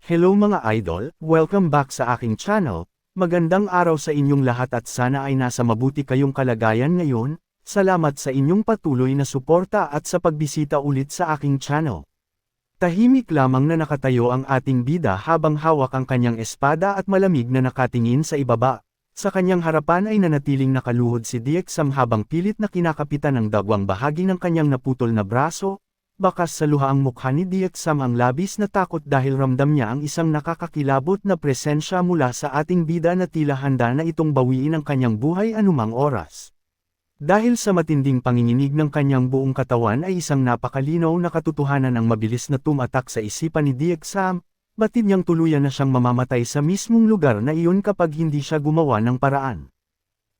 Hello mga idol, welcome back sa aking channel. Magandang araw sa inyong lahat at sana ay nasa mabuti kayong kalagayan ngayon. Salamat sa inyong patuloy na suporta at sa pagbisita ulit sa aking channel. Tahimik lamang na nakatayo ang ating bida habang hawak ang kanyang espada at malamig na nakatingin sa ibaba. Sa kanyang harapan ay nanatiling nakaluhod si Diexam habang pilit na kinakapitan ng dagwang bahagi ng kanyang naputol na braso. Bakas sa luha ang mukha ni Diexam ang labis na takot dahil ramdam niya ang isang nakakakilabot na presensya mula sa ating bida na tila handa na itong bawiin ang kanyang buhay anumang oras. Dahil sa matinding panginginig ng kanyang buong katawan ay isang napakalinaw na katotohanan ang mabilis na tumatak sa isipan ni Diexam, batid niyang tuluyan na siyang mamamatay sa mismong lugar na iyon kapag hindi siya gumawa ng paraan.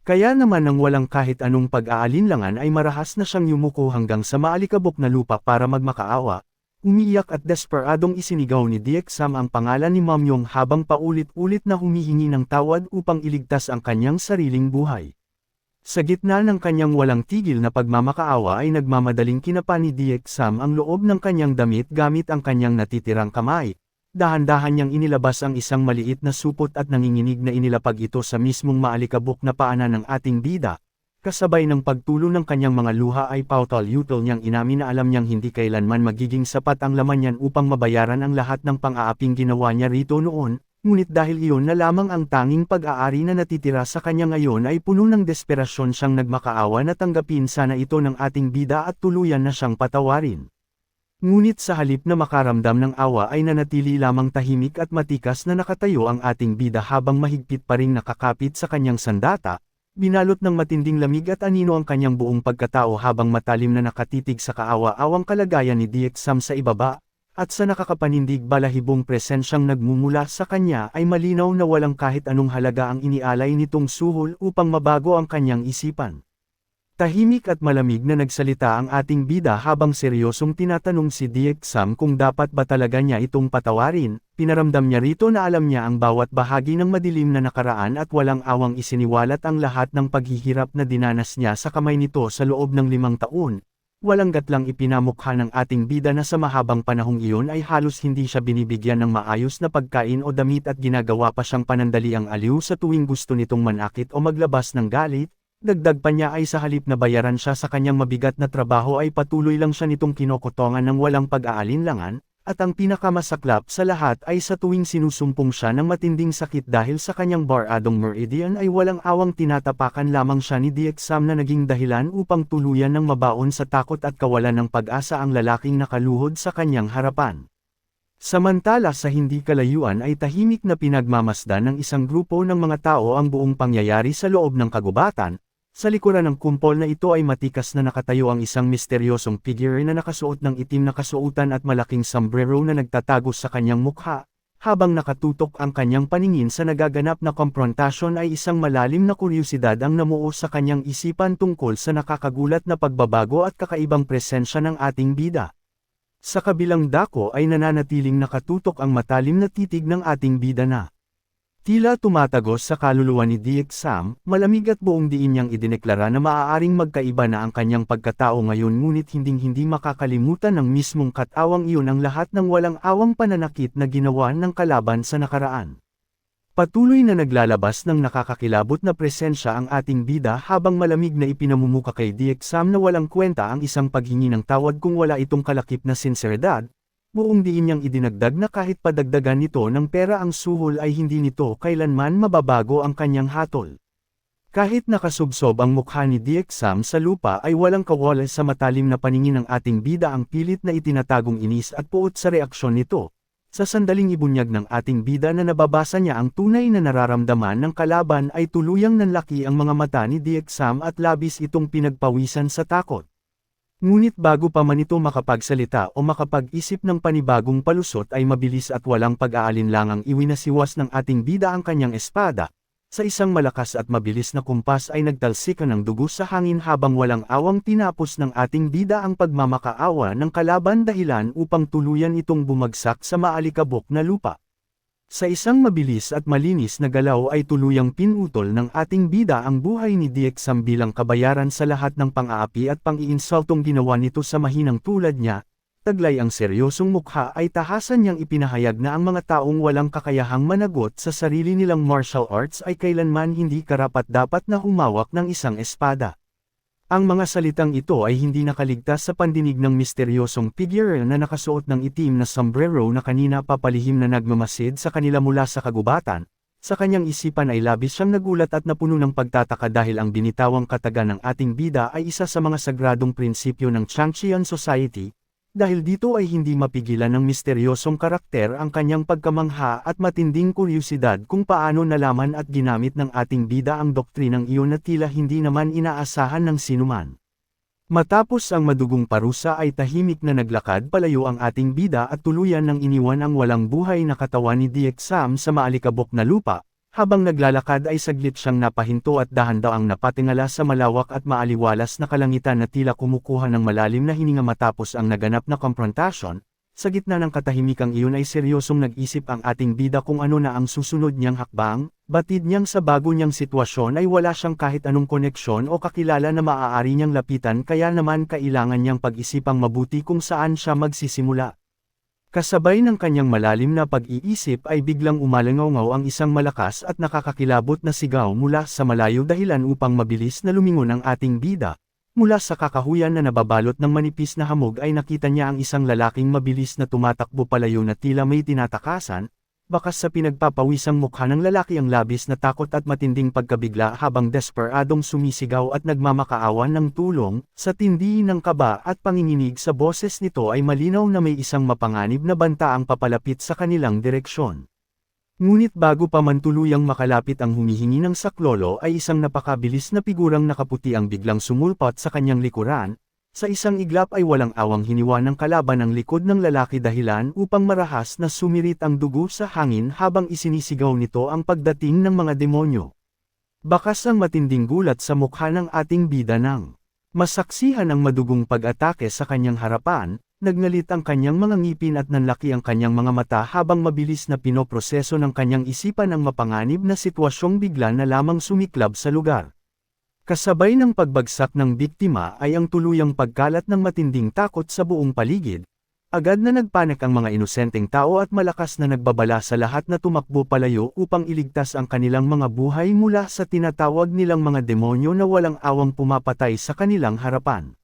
Kaya naman nang walang kahit anong pag-aalinlangan ay marahas na siyang yumuko hanggang sa maalikabok na lupa para magmakaawa. Umiiyak at desperadong isinigaw ni Diexam ang pangalan ni Mamyong habang paulit-ulit na humihingi ng tawad upang iligtas ang kanyang sariling buhay. Sa gitna ng kanyang walang tigil na pagmamakaawa ay nagmamadaling kinapa ni Diexam ang loob ng kanyang damit gamit ang kanyang natitirang kamay. Dahan-dahan niyang inilabas ang isang maliit na supot at nanginginig na inilapag ito sa mismong maalikabok na paanan ng ating bida. Kasabay ng pagtulo ng kanyang mga luha ay pautal-utal niyang inamin na alam niyang hindi kailanman magiging sapat ang laman niyan upang mabayaran ang lahat ng pang-aaping ginawa niya rito noon, ngunit dahil iyon na lamang ang tanging pag-aari na natitira sa kanya ngayon ay puno ng desperasyon siyang nagmakaawa na tanggapin sana ito ng ating bida at tuluyan na siyang patawarin. Ngunit sa halip na makaramdam ng awa ay nanatili lamang tahimik at matikas na nakatayo ang ating bida habang mahigpit pa ring nakakapit sa kanyang sandata, binalot ng matinding lamig at anino ang kanyang buong pagkatao habang matalim na nakatitig sa kaawa-awang kalagayan ni Diexam sa ibaba, at sa nakakapanindig balahibong presensyang nagmumula sa kanya ay malinaw na walang kahit anong halaga ang inialay nitong suhol upang mabago ang kanyang isipan. Tahimik at malamig na nagsalita ang ating bida habang seryosong tinatanong si Diexam kung dapat ba talaga niya itong patawarin. Pinaramdam niya rito na alam niya ang bawat bahagi ng madilim na nakaraan at walang awang isiniwalat ang lahat ng paghihirap na dinanas niya sa kamay nito sa loob ng 5 taon. Walang gatlang ipinamukha ng ating bida na sa mahabang panahong iyon ay halos hindi siya binibigyan ng maayos na pagkain o damit at ginagawa pa siyang panandaliang aliw sa tuwing gusto nitong manakit o maglabas ng galit. Dagdag pa niya ay sa halip na bayaran siya sa kanyang mabigat na trabaho ay patuloy lang siya nitong kinokotongan ng walang pag-aalinlangan, at ang pinakamasaklap sa lahat ay sa tuwing sinusumpong siya ng matinding sakit dahil sa kanyang baradong meridian ay walang awang tinatapakan lamang siya ni Diexam na naging dahilan upang tuluyan ng mabaon sa takot at kawalan ng pag-asa ang lalaking nakaluhod sa kanyang harapan. Samantala sa hindi kalayuan ay tahimik na pinagmamasdan ng isang grupo ng mga tao ang buong pangyayari sa loob ng kagubatan. Sa likuran ng kumpol na ito ay matikas na nakatayo ang isang misteryosong figure na nakasuot ng itim na kasuotan at malaking sombrero na nagtatagos sa kanyang mukha. Habang nakatutok ang kanyang paningin sa nagaganap na komprontasyon ay isang malalim na kuryosidad ang namuo sa kanyang isipan tungkol sa nakakagulat na pagbabago at kakaibang presensya ng ating bida. Sa kabilang dako ay nananatiling nakatutok ang matalim na titig ng ating bida na tila tumatagos sa kaluluwa ni Diexam, malamig at buong diin niyang idineklara na maaaring magkaiba na ang kanyang pagkatao ngayon ngunit hinding-hindi makakalimutan ng mismong katawang iyon ang lahat ng walang awang pananakit na ginawa ng kalaban sa nakaraan. Patuloy na naglalabas ng nakakakilabot na presensya ang ating bida habang malamig na ipinamumuka kay Diexam na walang kwenta ang isang paghingi ng tawad kung wala itong kalakip na sinseridad. Buong diin niyang idinagdag na kahit padagdagan nito ng pera ang suhol ay hindi nito kailanman mababago ang kanyang hatol. Kahit nakasubsob ang mukha ni Diexam sa lupa ay walang kawala sa matalim na paningin ng ating bida ang pilit na itinatagong inis at puot sa reaksyon nito. Sa sandaling ibunyag ng ating bida na nababasa niya ang tunay na nararamdaman ng kalaban ay tuluyang nanlaki ang mga mata ni Diexam at labis itong pinagpawisan sa takot. Ngunit bago pa man ito makapagsalita o makapag-isip ng panibagong palusot ay mabilis at walang pag-aalinlangang iwinasiwas ng ating bida ang kanyang espada. Sa isang malakas at mabilis na kumpas ay nagtalsikan ng dugo sa hangin habang walang awang tinapos ng ating bida ang pagmamakaawa ng kalaban dahilan upang tuluyan itong bumagsak sa maalikabok na lupa. Sa isang mabilis at malinis na galaw ay tuluyang pinutol ng ating bida ang buhay ni Diexam bilang kabayaran sa lahat ng pang-aapi at pang-iinsultong ginawa nito sa mahinang tulad niya. taglay ang seryosong mukha ay tahasan niyang ipinahayag na ang mga taong walang kakayahang managot sa sarili nilang martial arts ay kailanman hindi karapat-dapat na humawak ng isang espada. Ang mga salitang ito ay hindi nakaligtas sa pandinig ng misteryosong figure na nakasuot ng itim na sombrero na kanina papalihim na nagmamasid sa kanila mula sa kagubatan. Sa kanyang isipan ay labis siyang nagulat at napuno ng pagtataka dahil ang binitawang kataga ng ating bida ay isa sa mga sagradong prinsipyo ng Changqian Society. Dahil dito ay hindi mapigilan ng misteryosong karakter ang kanyang pagkamangha at matinding kuryusidad kung paano nalaman at ginamit ng ating bida ang doktrinang iyon na tila hindi naman inaasahan ng sinuman. Matapos ang madugong parusa ay tahimik na naglakad palayo ang ating bida at tuluyan ng iniwan ang walang buhay na katawan ni Diexam sa maalikabok na lupa, habang naglalakad ay saglit siyang napahinto at dahan-daang napatingala sa malawak at maaliwalas na kalangitan na tila kumukuha ng malalim na hininga matapos ang naganap na komprontasyon. Sa gitna ng katahimikang iyon ay seryosong nag-isip ang ating bida kung ano na ang susunod niyang hakbang. Batid niyang sa bago niyang sitwasyon ay wala siyang kahit anong koneksyon o kakilala na maaari niyang lapitan kaya naman kailangan niyang pag-isipang mabuti kung saan siya magsisimula. Kasabay ng kanyang malalim na pag-iisip ay biglang umalangaw ang isang malakas at nakakakilabot na sigaw mula sa malayo dahilan upang mabilis na lumingon ang ating bida. Mula sa kakahuyan na nababalot ng manipis na hamog ay nakita niya ang isang lalaking mabilis na tumatakbo palayo na tila may tinatakasan. Bakas sa pinagpapawisang mukha ng lalaki ang labis na takot at matinding pagkabigla habang desperadong sumisigaw at nagmamakaawan ng tulong. Sa tindi ng kaba at panginginig sa boses nito ay malinaw na may isang mapanganib na banta ang papalapit sa kanilang direksyon. Ngunit bago pa man tuluyang makalapit ang humihingi ng saklolo ay isang napakabilis na figurang nakaputi ang biglang sumulpot sa kanyang likuran. Sa isang iglap ay walang awang hiniwa ng kalaban ang likod ng lalaki dahilan upang marahas na sumirit ang dugo sa hangin habang isinisigaw nito ang pagdating ng mga demonyo. Bakas ang matinding gulat sa mukha ng ating bida nang masaksihan ang madugong pag-atake sa kanyang harapan. Nagngalit ang kanyang mga ngipin at nanlaki ang kanyang mga mata habang mabilis na pinoproseso ng kanyang isipan ang mapanganib na sitwasyong bigla na lamang sumiklab sa lugar. Kasabay ng pagbagsak ng biktima ay ang tuluyang pagkalat ng matinding takot sa buong paligid. Agad na nagpanik ang mga inosenteng tao at malakas na nagbabala sa lahat na tumakbo palayo upang iligtas ang kanilang mga buhay mula sa tinatawag nilang mga demonyo na walang awang pumapatay sa kanilang harapan.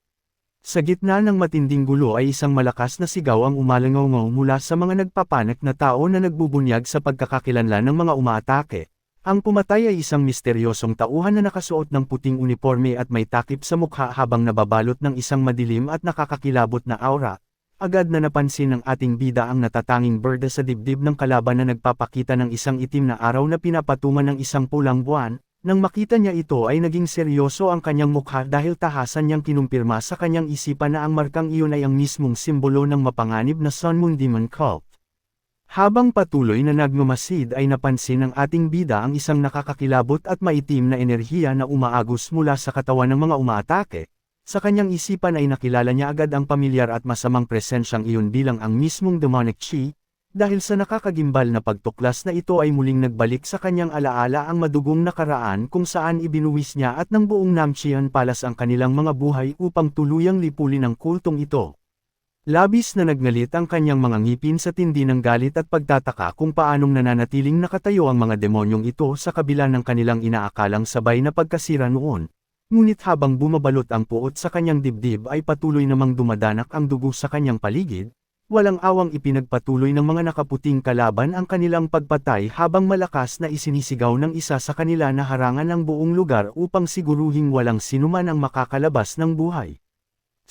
Sa gitna ng matinding gulo ay isang malakas na sigaw ang umalangaw mula sa mga nagpapanik na tao na nagbubunyag sa pagkakakilanlan ng mga umaatake. Ang pumatay ay isang misteryosong tauhan na nakasuot ng puting uniforme at may takip sa mukha habang nababalot ng isang madilim at nakakakilabot na aura. Agad na napansin ng ating bida ang natatanging berde sa dibdib ng kalaban na nagpapakita ng isang itim na araw na pinapatungan ng isang pulang buwan. Nang makita niya ito ay naging seryoso ang kanyang mukha dahil tahasan niyang kinumpirma sa kanyang isipan na ang markang iyon ay ang mismong simbolo ng mapanganib na Sun Moon Demon Cult. Habang patuloy na nagmamasid ay napansin ng ating bida ang isang nakakakilabot at maitim na enerhiya na umaagos mula sa katawan ng mga umaatake. Sa kanyang isipan ay nakilala niya agad ang pamilyar at masamang presensyang iyon bilang ang mismong demonic chi. Dahil sa nakakagimbal na pagtuklas na ito ay muling nagbalik sa kanyang alaala ang madugong nakaraan kung saan ibinuwis niya at ng buong Namchian Palace ang kanilang mga buhay upang tuluyang lipulin ang kultong ito. Labis na nagngalit ang kanyang mga ngipin sa tindi ng galit at pagtataka kung paanong nananatiling nakatayo ang mga demonyong ito sa kabila ng kanilang inaakalang sabay na pagkasira noon. Ngunit habang bumabalot ang puot sa kanyang dibdib ay patuloy namang dumadanak ang dugo sa kanyang paligid. Walang awang ipinagpatuloy ng mga nakaputing kalaban ang kanilang pagpatay habang malakas na isinisigaw ng isa sa kanila na harangan ang buong lugar upang siguruhing walang sinuman ang makakalabas ng buhay.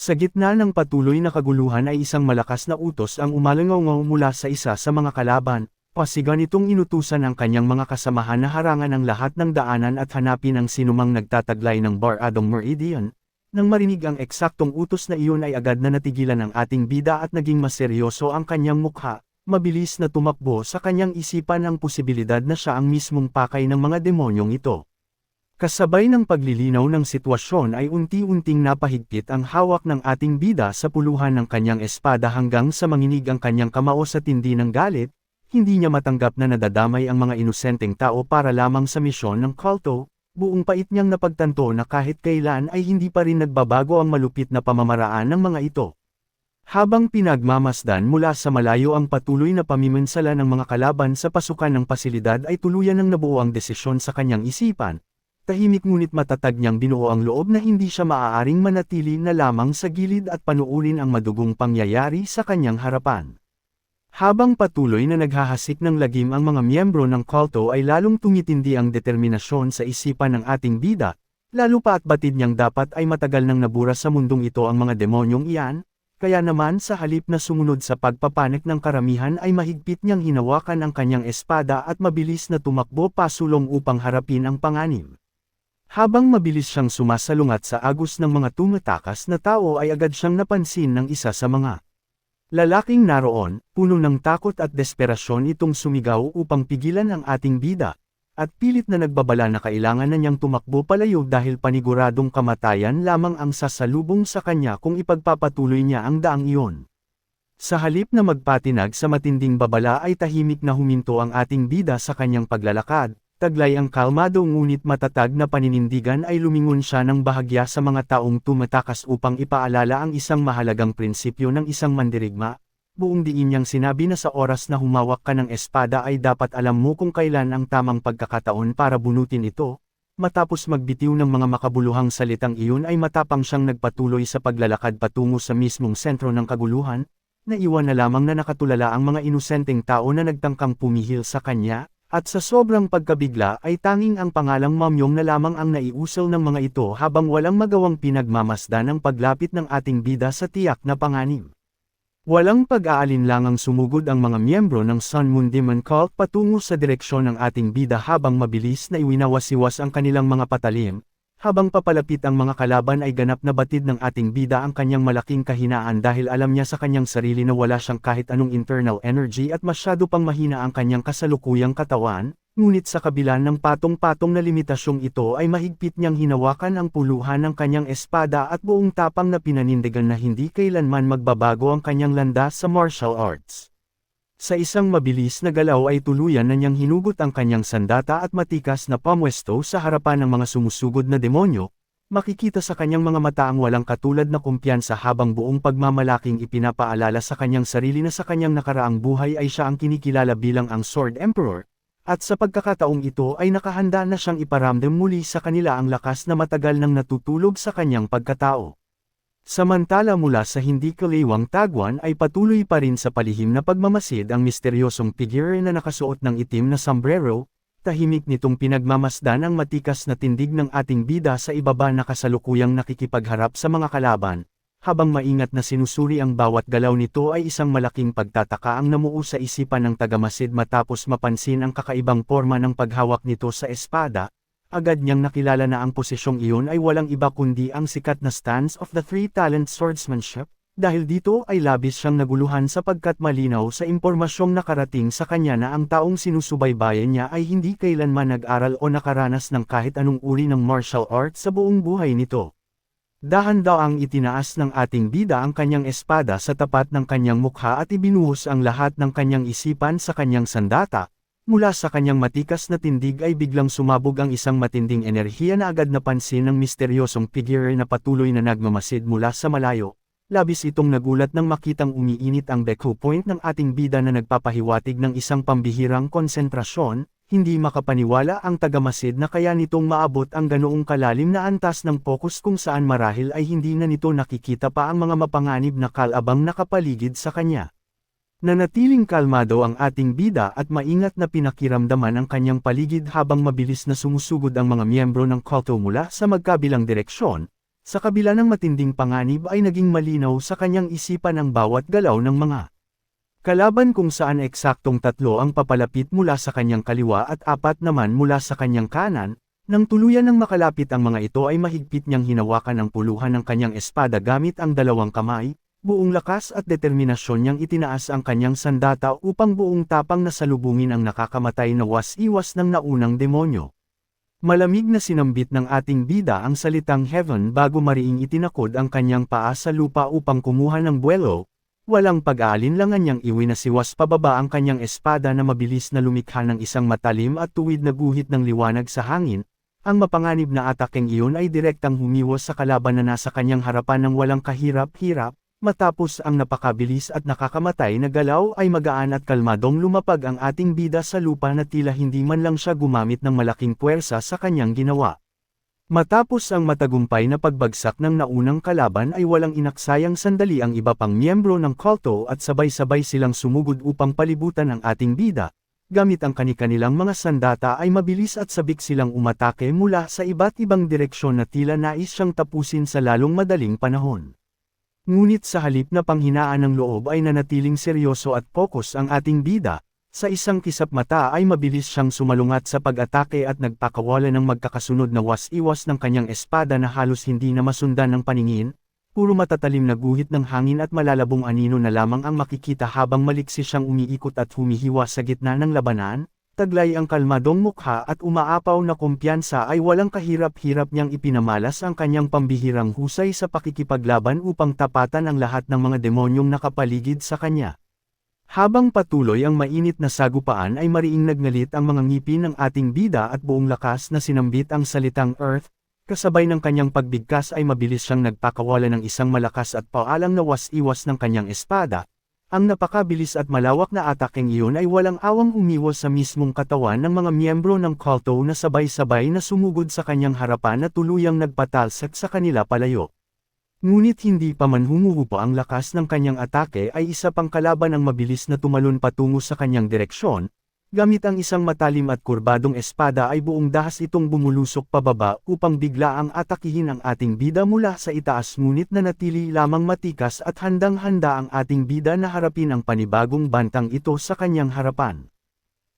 Sa gitna ng patuloy na kaguluhan ay isang malakas na utos ang umalangaw mula sa isa sa mga kalaban. Pasigan itong inutusan ang kanyang mga kasamahan na harangan ang lahat ng daanan at hanapin ang sinumang nagtataglay ng Bar Adong Meridian. Nang marinig ang eksaktong utos na iyon ay agad na natigilan ang ating bida at naging maseryoso ang kanyang mukha, mabilis na tumakbo sa kanyang isipan ang posibilidad na siya ang mismong pakay ng mga demonyong ito. Kasabay ng paglilinaw ng sitwasyon ay unti-unting napahigpit ang hawak ng ating bida sa puluhan ng kanyang espada hanggang sa manginig ang kanyang kamao sa tindi ng galit. Hindi niya matanggap na nadadamay ang mga inosenteng tao para lamang sa misyon ng kulto. Buong pait niyang napagtanto na kahit kailan ay hindi pa rin nagbabago ang malupit na pamamaraan ng mga ito. Habang pinagmamasdan mula sa malayo ang patuloy na pamiminsala ng mga kalaban sa pasukan ng pasilidad ay tuluyan ng nabuo ang desisyon sa kanyang isipan. Tahimik ngunit matatag niyang binuo ang loob na hindi siya maaaring manatili na lamang sa gilid at panuurin ang madugong pangyayari sa kanyang harapan. Habang patuloy na naghahasik ng lagim ang mga miyembro ng kulto ay lalong tumitindi ang determinasyon sa isipan ng ating bida, lalo pa at batid niyang dapat ay matagal nang nabura sa mundong ito ang mga demonyong iyan, kaya naman sa halip na sumunod sa pagpapanik ng karamihan ay mahigpit niyang hinawakan ang kanyang espada at mabilis na tumakbo pasulong upang harapin ang panganib. Habang mabilis siyang sumasalungat sa agos ng mga tumatakas na tao ay agad siyang napansin ng isa sa mga lalaking naroon, puno ng takot at desperasyon itong sumigaw upang pigilan ang ating bida, at pilit na nagbabala na kailangan na niyang tumakbo palayo dahil paniguradong kamatayan lamang ang sasalubong sa kanya kung ipagpapatuloy niya ang daang iyon. Sa halip na magpatinag sa matinding babala ay tahimik na huminto ang ating bida sa kanyang paglalakad. Taglay ang kalmado ngunit matatag na paninindigan ay lumingon siya ng bahagya sa mga taong tumatakas upang ipaalala ang isang mahalagang prinsipyo ng isang mandirigma. Buong diin niyang sinabi na sa oras na humawak ka ng espada ay dapat alam mo kung kailan ang tamang pagkakataon para bunutin ito. Matapos magbitiw ng mga makabuluhang salitang iyon ay matapang siyang nagpatuloy sa paglalakad patungo sa mismong sentro ng kaguluhan. Naiwan na lamang na nakatulala ang mga inosenteng tao na nagtangkang pumihil sa kanya. At sa sobrang pagkabigla ay tanging ang pangalang Mamyong na lamang ang naiusal ng mga ito habang walang magawang pinagmamasdan ang paglapit ng ating bida sa tiyak na panganib. Walang pag-aalinlangang sumugod ang mga miyembro ng Sun Moon Demon Cult patungo sa direksyon ng ating bida habang mabilis na iwinawasiwas ang kanilang mga patalim. Habang papalapit ang mga kalaban ay ganap na batid ng ating bida ang kanyang malaking kahinaan dahil alam niya sa kanyang sarili na wala siyang kahit anong internal energy at masyado pang mahina ang kanyang kasalukuyang katawan, ngunit sa kabila ng patong-patong na limitasyong ito ay mahigpit niyang hinawakan ang puluhan ng kanyang espada at buong tapang na pinanindigan na hindi kailanman magbabago ang kanyang landas sa martial arts. Sa isang mabilis na galaw ay tuluyan na niyang hinugot ang kanyang sandata at matikas na pamwesto sa harapan ng mga sumusugod na demonyo. Makikita sa kanyang mga mata ang walang katulad na kumpiyansa habang buong pagmamalaking ipinapaalala sa kanyang sarili na sa kanyang nakaraang buhay ay siya ang kinikilala bilang ang Sword Emperor, at sa pagkakataong ito ay nakahanda na siyang iparamdam muli sa kanila ang lakas na matagal nang natutulog sa kanyang pagkatao. Samantala mula sa hindi kaliwang tagwan ay patuloy pa rin sa palihim na pagmamasid ang misteryosong figure na nakasuot ng itim na sombrero, tahimik nitong pinagmamasdan ang matikas na tindig ng ating bida sa ibaba na kasalukuyang nakikipagharap sa mga kalaban. Habang maingat na sinusuri ang bawat galaw nito ay isang malaking pagtataka ang namuo sa isipan ng tagamasid matapos mapansin ang kakaibang forma ng paghawak nito sa espada. Agad niyang nakilala na ang posisyong iyon ay walang iba kundi ang sikat na stance of the three-talent swordsmanship, dahil dito ay labis siyang naguluhan sapagkat malinaw sa impormasyong nakarating sa kanya na ang taong sinusubaybayan niya ay hindi kailanman nag-aral o nakaranas ng kahit anong uri ng martial arts sa buong buhay nito. Dahan-daang itinaas ng ating bida ang kanyang espada sa tapat ng kanyang mukha at ibinuhos ang lahat ng kanyang isipan sa kanyang sandata. Mula sa kanyang matikas na tindig ay biglang sumabog ang isang matinding enerhiya na agad napansin ng misteryosong figure na patuloy na nagmamasid mula sa malayo. Labis itong nagulat nang makitang umiinit ang Deku Point ng ating bida na nagpapahiwatig ng isang pambihirang konsentrasyon. Hindi makapaniwala ang tagamasid na kaya nitong maabot ang ganoong kalalim na antas ng focus kung saan marahil ay hindi na nito nakikita pa ang mga mapanganib na kalabang nakapaligid sa kanya. Nanatiling kalmado ang ating bida at maingat na pinakiramdaman ang kanyang paligid habang mabilis na sumusugod ang mga miyembro ng kulto mula sa magkabilang direksyon. Sa kabila ng matinding panganib ay naging malinaw sa kanyang isipan ang bawat galaw ng mga kalaban kung saan eksaktong 3 ang papalapit mula sa kanyang kaliwa at 4 naman mula sa kanyang kanan. Nang tuluyan ng makalapit ang mga ito ay mahigpit niyang hinawakan ang puluhan ng kanyang espada gamit ang 2 kamay. Buong lakas at determinasyon niyang itinaas ang kanyang sandata upang buong tapang na salubungin ang nakakamatay na was-iwas ng naunang demonyo. Malamig na sinambit ng ating bida ang salitang heaven bago mariing itinakod ang kanyang paa sa lupa upang kumuha ng buwelo. Walang pag-aalinlangan niyang iwinasiwas pababa ang kanyang espada na mabilis na lumikha ng isang matalim at tuwid na guhit ng liwanag sa hangin. Ang mapanganib na atakeng iyon ay direktang humiwas sa kalaban na nasa kanyang harapan ng walang kahirap-hirap. Matapos ang napakabilis at nakakamatay na galaw ay magaan at kalmadong lumapag ang ating bida sa lupa na tila hindi man lang siya gumamit ng malaking puwersa sa kanyang ginawa. Matapos ang matagumpay na pagbagsak ng naunang kalaban ay walang inaksayang sandali ang iba pang miyembro ng kulto at sabay-sabay silang sumugod upang palibutan ang ating bida. Gamit ang kani-kanilang mga sandata ay mabilis at sabik silang umatake mula sa iba't ibang direksyon na tila nais siyang tapusin sa lalong madaling panahon. Ngunit sa halip na panghinaan ng loob ay nanatiling seryoso at pokus ang ating bida, sa isang kisap mata ay mabilis siyang sumalungat sa pag-atake at nagpakawala ng magkakasunod na was-iwas ng kanyang espada na halos hindi na masundan ng paningin, puro matatalim na guhit ng hangin at malalabong anino na lamang ang makikita habang maliksi siyang umiikot at humihiwa sa gitna ng labanan. Taglay ang kalmadong mukha at umaapaw na kumpiyansa ay walang kahirap-hirap niyang ipinamalas ang kanyang pambihirang husay sa pakikipaglaban upang tapatan ang lahat ng mga demonyong nakapaligid sa kanya. Habang patuloy ang mainit na sagupaan ay mariing nagngalit ang mga ngipin ng ating bida at buong lakas na sinambit ang salitang Earth, kasabay ng kanyang pagbigkas ay mabilis siyang nagpakawala ng isang malakas at paalang na was-iwas ng kanyang espada. Ang napakabilis at malawak na atakeng iyon ay walang awang umiwas sa mismong katawan ng mga miyembro ng kulto na sabay-sabay na sumugod sa kanyang harapan na tuluyang nagpatalsak sa kanila palayo. Ngunit hindi pa man humuhupa ang lakas ng kanyang atake ay isa pang kalaban ang mabilis na tumalon patungo sa kanyang direksyon. Gamit ang isang matalim at kurbadong espada ay buong dahas itong bumulusok pababa upang bigla ang atakihin ang ating bida mula sa itaas ngunit nanatili lamang matikas at handang-handa ang ating bida na harapin ang panibagong bantang ito sa kanyang harapan.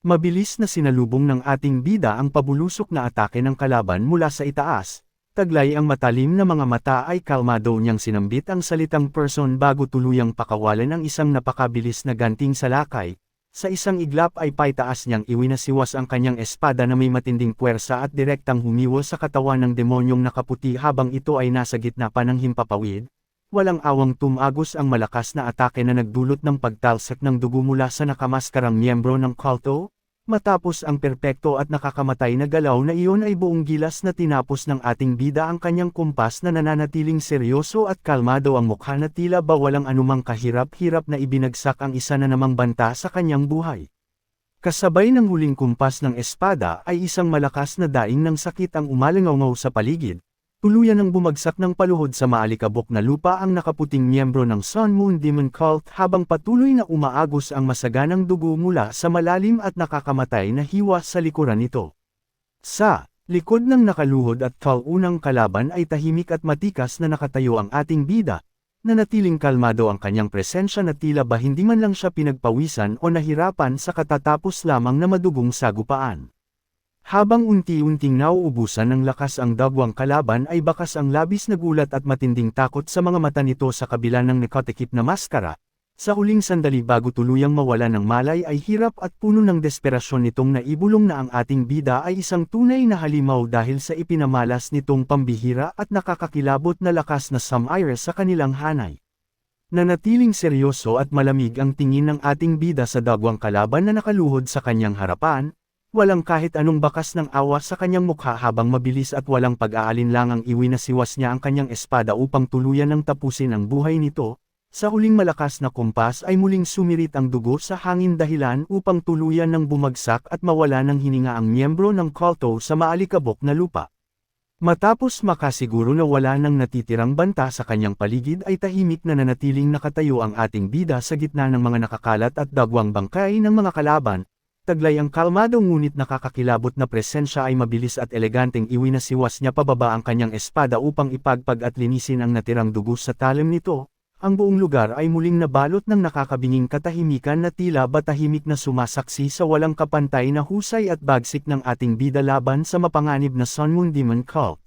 Mabilis na sinalubong ng ating bida ang pabulusok na atake ng kalaban mula sa itaas. Taglay ang matalim na mga mata ay kalmado niyang sinambit ang salitang person bago tuluyang pakawalan ang isang napakabilis na ganting salakay. Sa isang iglap ay paitaas niyang iwinasiwas ang kanyang espada na may matinding puwersa at direktang humiwas sa katawan ng demonyong nakaputi habang ito ay nasa gitna pa ng himpapawid. Walang awang tumagos ang malakas na atake na nagdulot ng pagtalsak ng dugo mula sa nakamaskarang miyembro ng kulto. Matapos ang perpekto at nakakamatay na galaw na iyon ay buong gilas na tinapos ng ating bida ang kanyang kumpas na nananatiling seryoso at kalmado ang mukha na tila ba walang anumang kahirap-hirap na ibinagsak ang isa na namang banta sa kanyang buhay. Kasabay ng huling kumpas ng espada ay isang malakas na daing ng sakit ang umalangaw sa paligid. Tuluyan ng bumagsak ng paluhod sa maalikabok na lupa ang nakaputing miyembro ng Sun Moon Demon Cult habang patuloy na umaagos ang masaganang dugo mula sa malalim at nakakamatay na hiwa sa likuran nito. Sa likod ng nakaluhod at unang kalaban ay tahimik at matikas na nakatayo ang ating bida. Nanatiling kalmado ang kanyang presensya na tila ba hindi man lang siya pinagpawisan o nahirapan sa katatapos lamang na madugong sagupaan. Habang unti-unting nauubusan ng lakas ang dagwang kalaban ay bakas ang labis na gulat at matinding takot sa mga mata nito sa kabila ng nakatikip na maskara. Sa huling sandali bago tuluyang mawala ng malay ay hirap at puno ng desperasyon nitong naibulong na ang ating bida ay isang tunay na halimaw dahil sa ipinamalas nitong pambihira at nakakakilabot na lakas na samire sa kanilang hanay. Nanatiling seryoso at malamig ang tingin ng ating bida sa dagwang kalaban na nakaluhod sa kanyang harapan. Walang kahit anong bakas ng awa sa kanyang mukha habang mabilis at walang pag-aalinlangang iwinasiwas niya ang kanyang espada upang tuluyan ng tapusin ang buhay nito. Sa huling malakas na kumpas ay muling sumirit ang dugo sa hangin dahilan upang tuluyan ng bumagsak at mawala ng hininga ang miyembro ng kulto sa maalikabok na lupa. Matapos makasiguro na wala nang natitirang banta sa kanyang paligid ay tahimik na nanatiling nakatayo ang ating bida sa gitna ng mga nakakalat at dagwang bangkay ng mga kalaban. Taglay ang kalmado ngunit nakakakilabot na presensya ay mabilis at eleganteng iwinasiwas niya pababa ang kanyang espada upang ipagpag at linisin ang natirang dugo sa talim nito. Ang buong lugar ay muling nabalot ng nakakabinging katahimikan na tila ba tahimik na sumasaksi sa walang kapantay na husay at bagsik ng ating bida laban sa mapanganib na Sun Moon Demon Cult.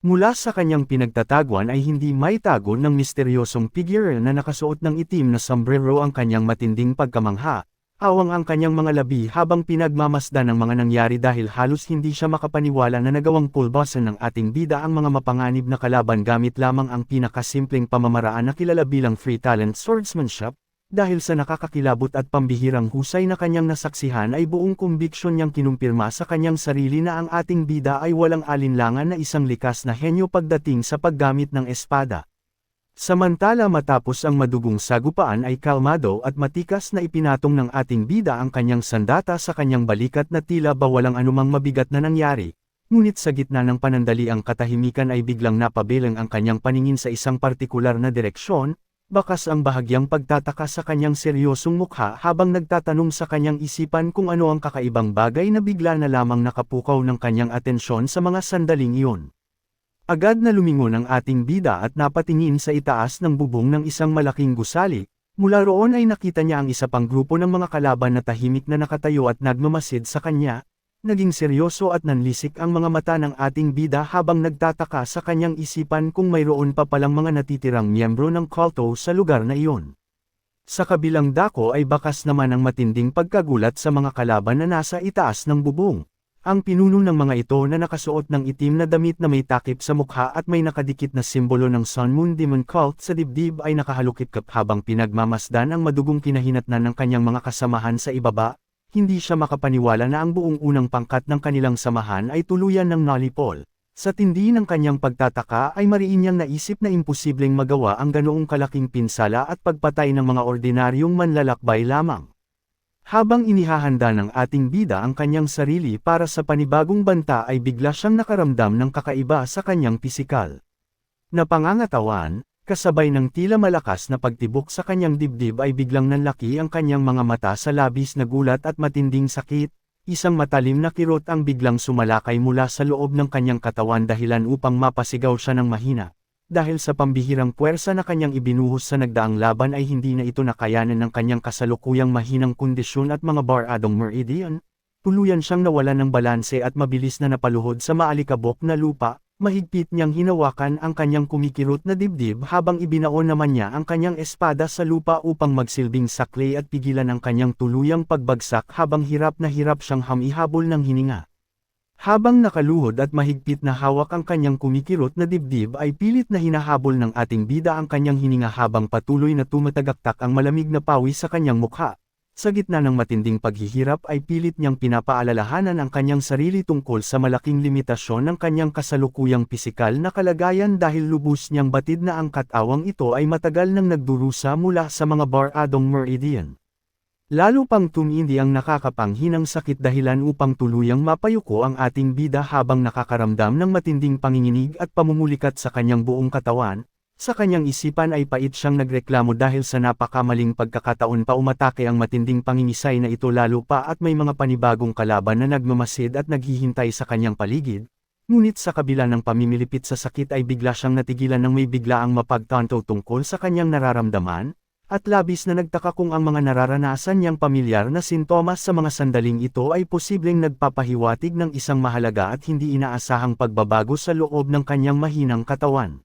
Mula sa kanyang pinagtataguan ay hindi maitago ng misteryosong figure na nakasuot ng itim na sombrero ang kanyang matinding pagkamangha. Awang ang kanyang mga labi habang pinagmamasdan ng mga nangyari dahil halos hindi siya makapaniwala na nagawang pulbasan ng ating bida ang mga mapanganib na kalaban gamit lamang ang pinakasimpleng pamamaraan na kilala bilang free talent swordsmanship. Dahil sa nakakakilabot at pambihirang husay na kanyang nasaksihan ay buong kumbiksyon niyang kinumpirma sa kanyang sarili na ang ating bida ay walang alinlangan na isang likas na henyo pagdating sa paggamit ng espada. Samantala matapos ang madugong sagupaan ay kalmado at matikas na ipinatong ng ating bida ang kanyang sandata sa kanyang balikat na tila ba walang anumang mabigat na nangyari. Ngunit sa gitna ng panandaliang katahimikan ay biglang napabilang ang kanyang paningin sa isang partikular na direksyon, bakas ang bahagyang pagtataka sa kanyang seryosong mukha habang nagtatanong sa kanyang isipan kung ano ang kakaibang bagay na bigla na lamang nakapukaw ng kanyang atensyon sa mga sandaling iyon. Agad na lumingon ang ating bida at napatingin sa itaas ng bubong ng isang malaking gusali, mula roon ay nakita niya ang isa pang grupo ng mga kalaban na tahimik na nakatayo at nagmamasid sa kanya. Naging seryoso at nanlisik ang mga mata ng ating bida habang nagtataka sa kanyang isipan kung mayroon pa palang mga natitirang miyembro ng kulto sa lugar na iyon. Sa kabilang dako ay bakas naman ang matinding pagkagulat sa mga kalaban na nasa itaas ng bubong. Ang pinuno ng mga ito na nakasuot ng itim na damit na may takip sa mukha at may nakadikit na simbolo ng Sun Moon Demon Cult sa dibdib ay nakahalukip-kap habang pinagmamasdan ang madugong kinahinatnan ng kanyang mga kasamahan sa ibaba. Hindi siya makapaniwala na ang buong unang pangkat ng kanilang samahan ay tuluyan ng nalipol. Sa tindi ng kanyang pagtataka ay mariin niyang naisip na imposibleng magawa ang ganoong kalaking pinsala at pagpatay ng mga ordinaryong manlalakbay lamang. Habang inihahanda ng ating bida ang kanyang sarili para sa panibagong banta ay bigla siyang nakaramdam ng kakaiba sa kanyang pisikal. Napangangatawan, kasabay ng tila malakas na pagtibok sa kanyang dibdib ay biglang nanlaki ang kanyang mga mata sa labis na gulat at matinding sakit, isang matalim na kirot ang biglang sumalakay mula sa loob ng kanyang katawan dahilan upang mapasigaw siya ng mahina. Dahil sa pambihirang puwersa na kanyang ibinuhos sa nagdaang laban ay hindi na ito nakayanan ng kanyang kasalukuyang mahinang kondisyon at mga Bar-adong Meridian, tuluyan siyang nawalan ng balanse at mabilis na napaluhod sa maalikabok na lupa. Mahigpit niyang hinawakan ang kanyang kumikirot na dibdib habang ibinaon naman niya ang kanyang espada sa lupa upang magsilbing saklay at pigilan ang kanyang tuluyang pagbagsak habang hirap na hirap siyang hamihabol ng hininga. Habang nakaluhod at mahigpit na hawak ang kanyang kumikirot na dibdib ay pilit na hinahabol ng ating bida ang kanyang hininga habang patuloy na tumatagaktak ang malamig na pawis sa kanyang mukha. Sa gitna ng matinding paghihirap ay pilit niyang pinapaalalahanan ang kanyang sarili tungkol sa malaking limitasyon ng kanyang kasalukuyang pisikal na kalagayan dahil lubos niyang batid na ang katawang ito ay matagal nang nagdurusa mula sa mga Bar-adong Meridian. Lalo pang tumindi ang nakakapanghinang sakit dahilan upang tuluyang mapayuko ang ating bida habang nakakaramdam ng matinding panginginig at pamumulikat sa kanyang buong katawan. Sa kanyang isipan ay pait siyang nagreklamo dahil sa napakamaling pagkakataon pa umatake ang matinding pangingisay na ito lalo pa at may mga panibagong kalaban na nagmamasid at naghihintay sa kanyang paligid. Ngunit sa kabila ng pamimilipit sa sakit ay bigla siyang natigilan ng may biglaang mapagtanto tungkol sa kanyang nararamdaman, at labis na nagtaka kung ang mga nararanasan niyang pamilyar na sintomas sa mga sandaling ito ay posibleng nagpapahiwatig ng isang mahalaga at hindi inaasahang pagbabago sa loob ng kanyang mahinang katawan.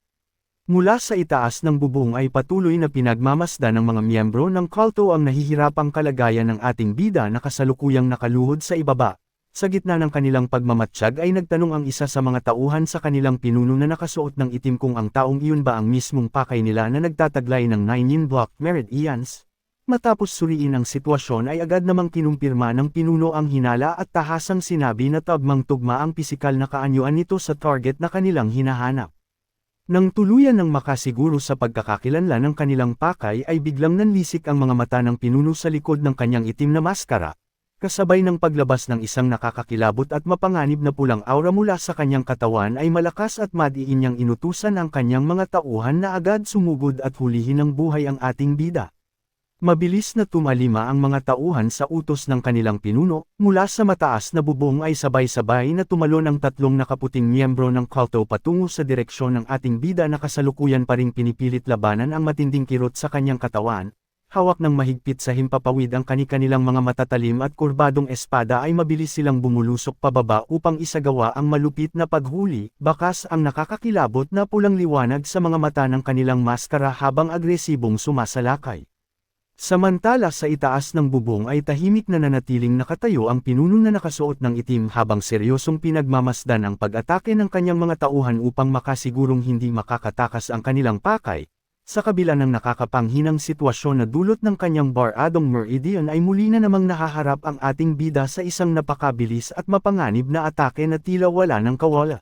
Mula sa itaas ng bubong ay patuloy na pinagmamasdan ng mga miyembro ng kulto ang nahihirapang kalagayan ng ating bida na kasalukuyang nakaluhod sa ibaba. Sa gitna ng kanilang pagmamatsyag ay nagtanong ang isa sa mga tauhan sa kanilang pinuno na nakasuot ng itim kung ang taong iyon ba ang mismong pakay nila na nagtataglay ng 9 block Meridians. Matapos suriin ang sitwasyon ay agad namang kinumpirma ng pinuno ang hinala at tahasang sinabi na tugmang-tugma ang pisikal na kaanyuan nito sa target na kanilang hinahanap. Nang tuluyan ng makasiguro sa pagkakakilanlan ng kanilang pakay ay biglang nanlisik ang mga mata ng pinuno sa likod ng kanyang itim na maskara, kasabay ng paglabas ng isang nakakakilabot at mapanganib na pulang aura mula sa kanyang katawan ay malakas at madiin niyang inutusan ang kanyang mga tauhan na agad sumugod at hulihin ng buhay ang ating bida. Mabilis na tumalima ang mga tauhan sa utos ng kanilang pinuno, mula sa mataas na bubong ay sabay-sabay na tumalon ang tatlong nakaputing miyembro ng kulto patungo sa direksyon ng ating bida na kasalukuyan pa ring pinipilit labanan ang matinding kirot sa kanyang katawan. Hawak ng mahigpit sa himpapawid ang kani-kanilang mga matatalim at kurbadong espada ay mabilis silang bumulusok pababa upang isagawa ang malupit na paghuli, bakas ang nakakakilabot na pulang liwanag sa mga mata ng kanilang maskara habang agresibong sumasalakay. Samantala sa itaas ng bubong ay tahimik na nanatiling nakatayo ang pinuno na nakasuot ng itim habang seryosong pinagmamasdan ang pag-atake ng kanyang mga tauhan upang makasigurong hindi makakatakas ang kanilang pakay. Sa kabila ng nakakapanghinang sitwasyon na dulot ng kanyang Bar-adong Meridian ay muli na namang nahaharap ang ating bida sa isang napakabilis at mapanganib na atake na tila wala ng kawala.